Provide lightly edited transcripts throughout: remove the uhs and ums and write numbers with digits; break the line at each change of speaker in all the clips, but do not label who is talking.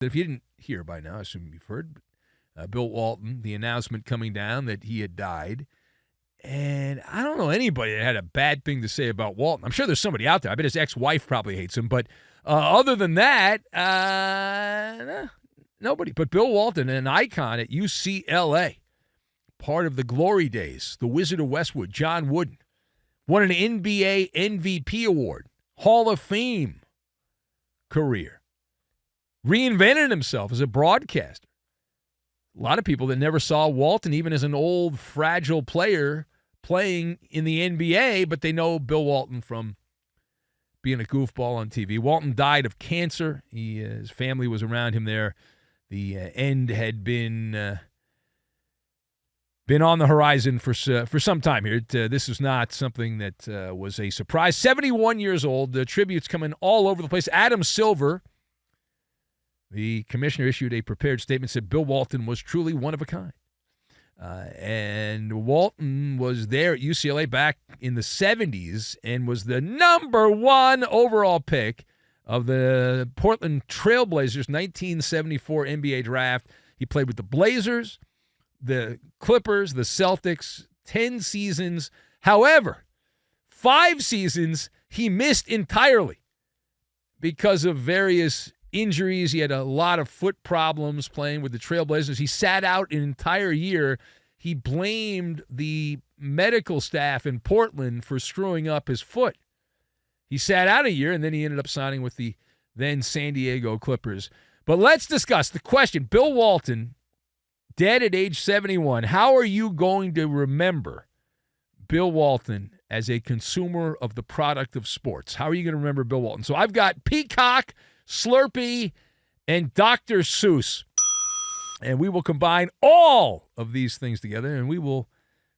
If you didn't hear by now, I assume you've heard, Bill Walton, the announcement coming down that he had died. And I don't know anybody that had a bad thing to say about Walton. I'm sure there's somebody out there. I bet his ex-wife probably hates him. But other than that, nobody. But Bill Walton, an icon at UCLA, part of the glory days, the Wizard of Westwood, John Wooden, won an NBA MVP award, Hall of Fame career, reinvented himself as a broadcaster. A lot of people that never saw Walton, even as an old, fragile player, playing in the NBA, but they know Bill Walton from being a goofball on TV. Walton died of cancer. His family was around him there. The end had been on the horizon for some time here. This is not something that was a surprise. 71 years old. The tributes coming all over the place. Adam Silver, the commissioner, issued a prepared statement, said Bill Walton was truly one of a kind. And Walton was there at UCLA back in the 70s and was the number 1 overall pick of the Portland Trailblazers 1974 NBA draft. He played with the Blazers, the Clippers, the Celtics, 10 seasons. However, 5 seasons he missed entirely because of various injuries. He had a lot of foot problems playing with the Trailblazers. He sat out an entire year. He blamed the medical staff in Portland for screwing up his foot. He sat out a year, and then he ended up signing with the then San Diego Clippers. But let's discuss the question. Bill Walton, dead at age 71. How are you going to remember Bill Walton as a consumer of the product of sports? How are you going to remember Bill Walton? So I've got Peacock, Slurpee, and Dr. Seuss. And we will combine all of these things together, and we will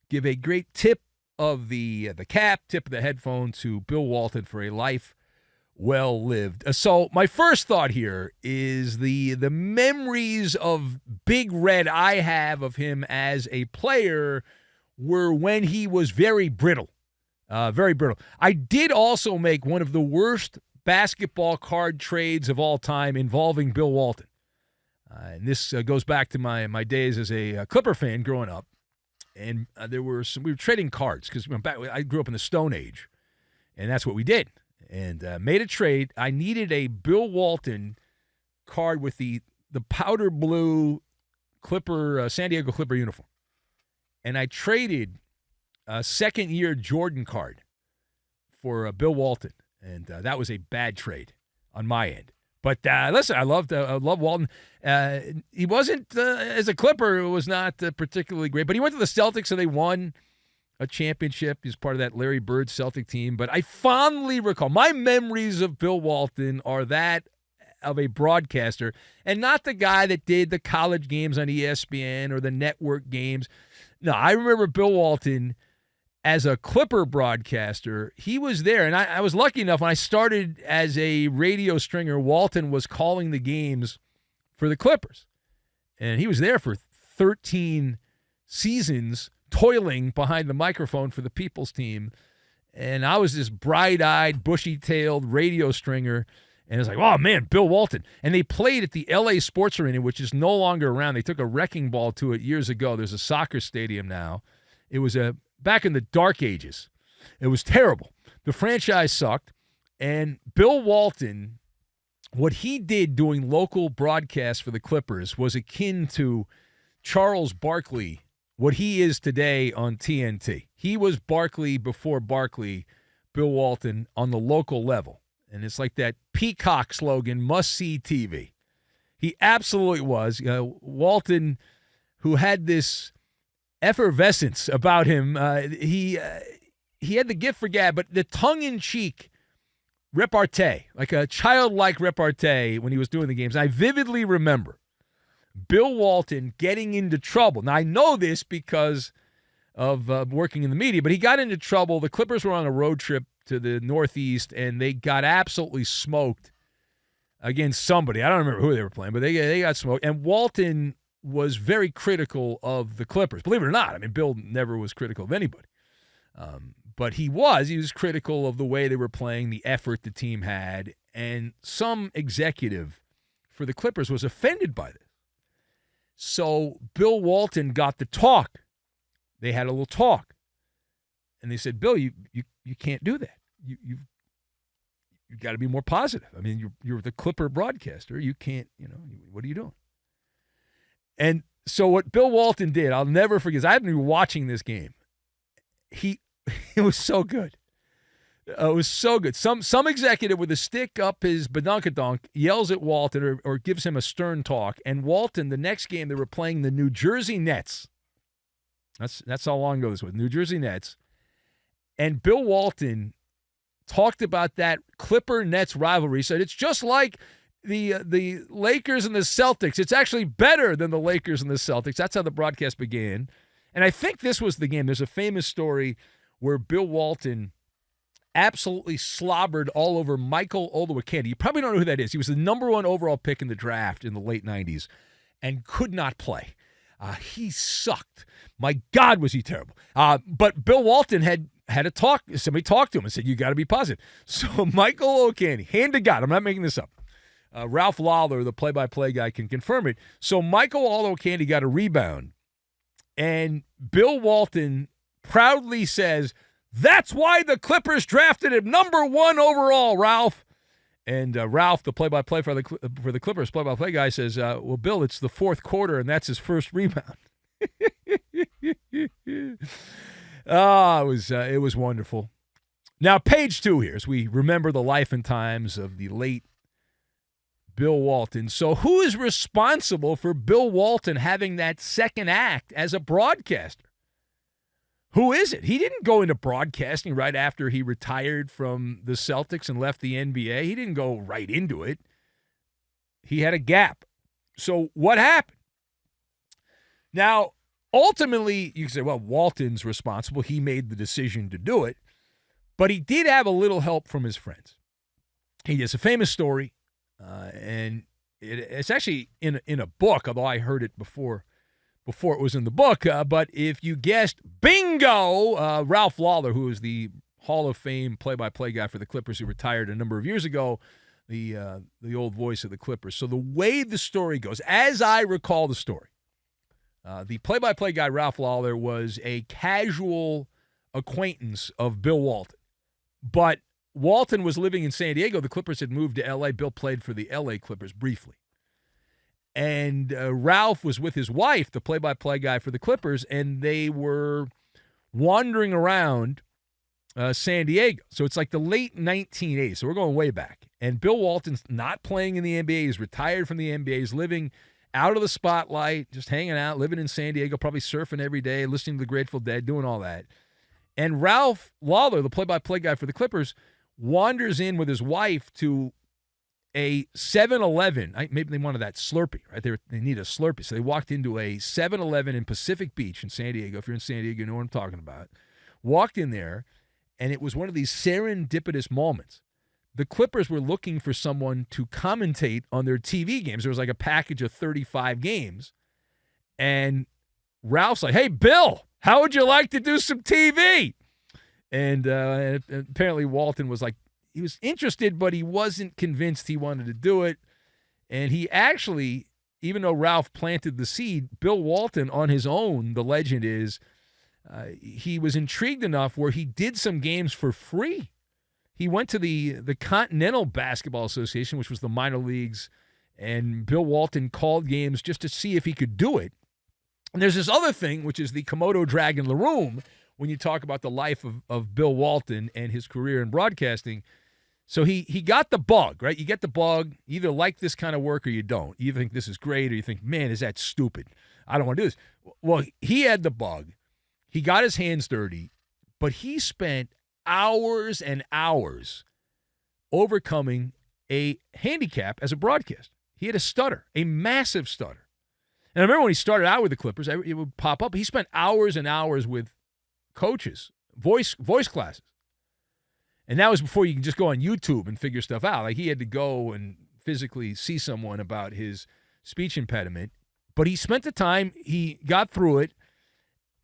give a great tip of the cap, tip of the headphone to Bill Walton for a life well lived. So my first thought here is the memories of Big Red I have of him as a player were when he was very brittle. Very brittle. I did also make one of the worst basketball card trades of all time involving Bill Walton. And this goes back to my days as a Clipper fan growing up. And we were trading cards because I grew up in the Stone Age, and that's what we did. And made a trade. I needed a Bill Walton card with the powder blue Clipper San Diego Clipper uniform. And I traded a second-year Jordan card for Bill Walton. And that was a bad trade on my end. But listen, I love Walton. He wasn't, as a Clipper, it was not particularly great. But he went to the Celtics, and they won a championship. He was part of that Larry Bird Celtic team. But I fondly recall, my memories of Bill Walton are that of a broadcaster and not the guy that did the college games on ESPN or the network games. No, I remember Bill Walton as a Clipper broadcaster. He was there, and I was lucky enough when I started as a radio stringer, Walton was calling the games for the Clippers. And he was there for 13 seasons, toiling behind the microphone for the People's team. And I was this bright-eyed, bushy-tailed radio stringer, and it was like, oh, man, Bill Walton. And they played at the L.A. Sports Arena, which is no longer around. They took a wrecking ball to it years ago. There's a soccer stadium now. It was back in the dark ages. It was terrible. The franchise sucked. And Bill Walton, what he did doing local broadcasts for the Clippers was akin to Charles Barkley, what he is today on TNT. He was Barkley before Barkley, Bill Walton, on the local level. And it's like that Peacock slogan, must-see TV. He absolutely was. Walton, who had this effervescence about him, he had the gift for gab, but the tongue-in-cheek repartee, like a childlike repartee when he was doing the games. I vividly remember Bill Walton getting into trouble. Now, I know this because of working in the media, but he got into trouble. The Clippers were on a road trip to the Northeast, and they got absolutely smoked against somebody. I don't remember who they were playing, but they got smoked. And Walton was very critical of the Clippers. Believe it or not, I mean, Bill never was critical of anybody. But he was critical of the way they were playing, the effort the team had, and some executive for the Clippers was offended by this. So Bill Walton got the talk. They had a little talk. And they said, Bill, you can't do that. You've got to be more positive. I mean, you're the Clipper broadcaster. You can't, what are you doing? And so what Bill Walton did, I'll never forget. I haven't been watching this game. It was so good. It was so good. Some executive with a stick up his badunkadunk yells at Walton or gives him a stern talk. And Walton, the next game, they were playing the New Jersey Nets. That's how long ago this was. New Jersey Nets. And Bill Walton talked about that Clipper-Nets rivalry. He said it's just like the Lakers and the Celtics. It's actually better than the Lakers and the Celtics. That's how the broadcast began. And I think this was the game. There's a famous story where Bill Walton absolutely slobbered all over Michael Olowokandi. You probably don't know who that is. He was the number 1 overall pick in the draft in the late 90s and could not play. He sucked. My God, was he terrible. But Bill Walton had a talk. Somebody talked to him and said, you got to be positive. So Michael Olowokandi, hand to God, I'm not making this up. Ralph Lawler, the play-by-play guy, can confirm it. So Michael Olowokandi got a rebound. And Bill Walton proudly says, that's why the Clippers drafted him number 1 overall, Ralph. And Ralph, the play-by-play for the Clippers, play-by-play guy, says, well, Bill, it's the 4th quarter, and that's his first rebound. It was wonderful. Now, page 2 here, as we remember the life and times of the late Bill Walton. So who is responsible for Bill Walton having that second act as a broadcaster? Who is it? He didn't go into broadcasting right after he retired from the Celtics and left the NBA. He didn't go right into it. He had a gap. So what happened? Now, ultimately, you can say, well, Walton's responsible. He made the decision to do it. But he did have a little help from his friends. It's a famous story, and it's actually in a book, although I heard it before it was in the book. But if you guessed bingo, Ralph Lawler, who is the Hall of Fame play-by-play guy for the Clippers who retired a number of years ago, the old voice of the Clippers. So the way the story goes, as I recall the story, the play-by-play guy, Ralph Lawler, was a casual acquaintance of Bill Walton. But Walton was living in San Diego. The Clippers had moved to L.A. Bill played for the L.A. Clippers briefly. And Ralph was with his wife, the play-by-play guy for the Clippers, and they were wandering around San Diego. So it's like the late 1980s. So we're going way back. And Bill Walton's not playing in the NBA. He's retired from the NBA. He's living out of the spotlight, just hanging out, living in San Diego, probably surfing every day, listening to the Grateful Dead, doing all that. And Ralph Lawler, the play-by-play guy for the Clippers, wanders in with his wife to a 7-Eleven. Maybe they wanted that Slurpee, right? They need a Slurpee. So they walked into a 7-Eleven in Pacific Beach in San Diego. If you're in San Diego, you know what I'm talking about. Walked in there, and it was one of these serendipitous moments. The Clippers were looking for someone to commentate on their TV games. There was like a package of 35 games. And Ralph's like, hey, Bill, how would you like to do some TV? And apparently Walton was like, he was interested, but he wasn't convinced he wanted to do it. And he actually, even though Ralph planted the seed, Bill Walton on his own, the legend is, he was intrigued enough where he did some games for free. He went to the Continental Basketball Association, which was the minor leagues, and Bill Walton called games just to see if he could do it. And there's this other thing, which is the Komodo drag in the room, when you talk about the life of Bill Walton and his career in broadcasting. So he got the bug, right? You get the bug, you either like this kind of work or you don't. You think this is great or you think, man, is that stupid? I don't want to do this. Well, he had the bug. He got his hands dirty, but he spent hours and hours overcoming a handicap as a broadcaster. He had a stutter, a massive stutter. And I remember when he started out with the Clippers, it would pop up. He spent hours and hours with coaches, voice classes. And that was before you could just go on YouTube and figure stuff out. Like, he had to go and physically see someone about his speech impediment. But he spent the time, he got through it,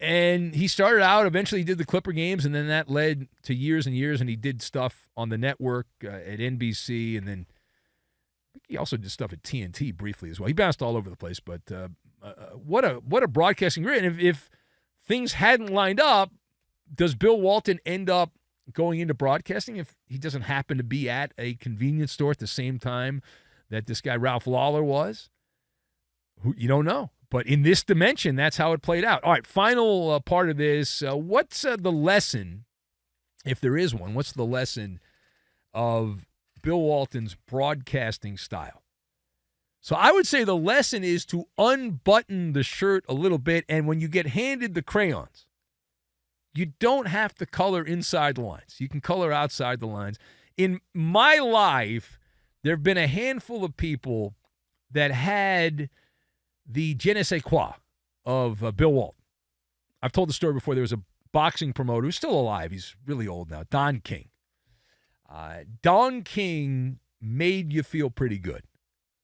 and he started out, eventually he did the Clipper games, and then that led to years and years, and he did stuff on the network at NBC, and then He also did stuff at TNT briefly as well. He bounced all over the place, but what a broadcasting career. And if things hadn't lined up, does Bill Walton end up going into broadcasting if he doesn't happen to be at a convenience store at the same time that this guy Ralph Lawler was? You don't know. But in this dimension, that's how it played out. All right, final part of this. What's the lesson, if there is one, what's the lesson of Bill Walton's broadcasting style? So I would say the lesson is to unbutton the shirt a little bit, and when you get handed the crayons, you don't have to color inside the lines. You can color outside the lines. In my life, there have been a handful of people that had the je ne sais quoi of Bill Walton. I've told the story before. There was a boxing promoter who's still alive. He's really old now, Don King. Don King made you feel pretty good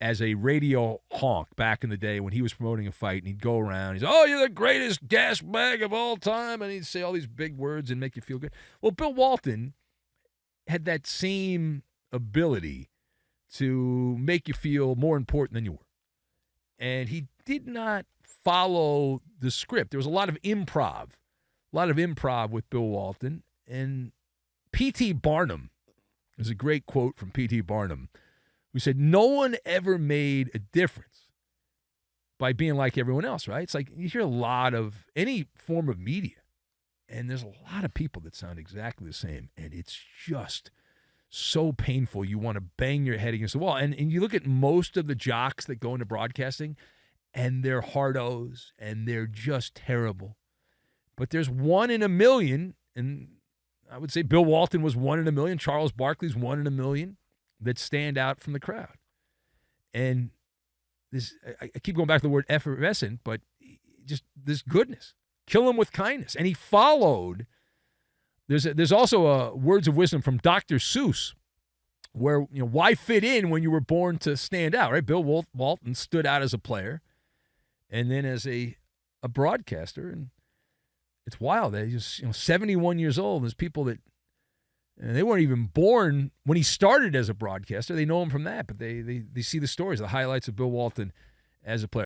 as a radio honk back in the day when he was promoting a fight, and he'd go around. He's, oh, you're the greatest gas bag of all time, and he'd say all these big words and make you feel good. Well, Bill Walton had that same ability to make you feel more important than you were. And he did not follow the script. There was a lot of improv with Bill Walton. And P.T. Barnum, there's a great quote from P.T. Barnum, who said, no one ever made a difference by being like everyone else, right? It's like you hear a lot of any form of media, and there's a lot of people that sound exactly the same, and it's just so painful. You want to bang your head against the wall. And you look at most of the jocks that go into broadcasting, and they're hardos, and they're just terrible. But there's 1 in a million, and I would say Bill Walton was 1 in a million. Charles Barkley's 1 in a million that stand out from the crowd. And this, I keep going back to the word effervescent, but just this goodness. Kill him with kindness. And he followed. There's also a words of wisdom from Dr. Seuss, where, why fit in when you were born to stand out, right? Bill Walton stood out as a player and then as a broadcaster. And it's wild. He's 71 years old. There's people that they weren't even born when he started as a broadcaster. They know him from that, but they see the stories, the highlights of Bill Walton as a player.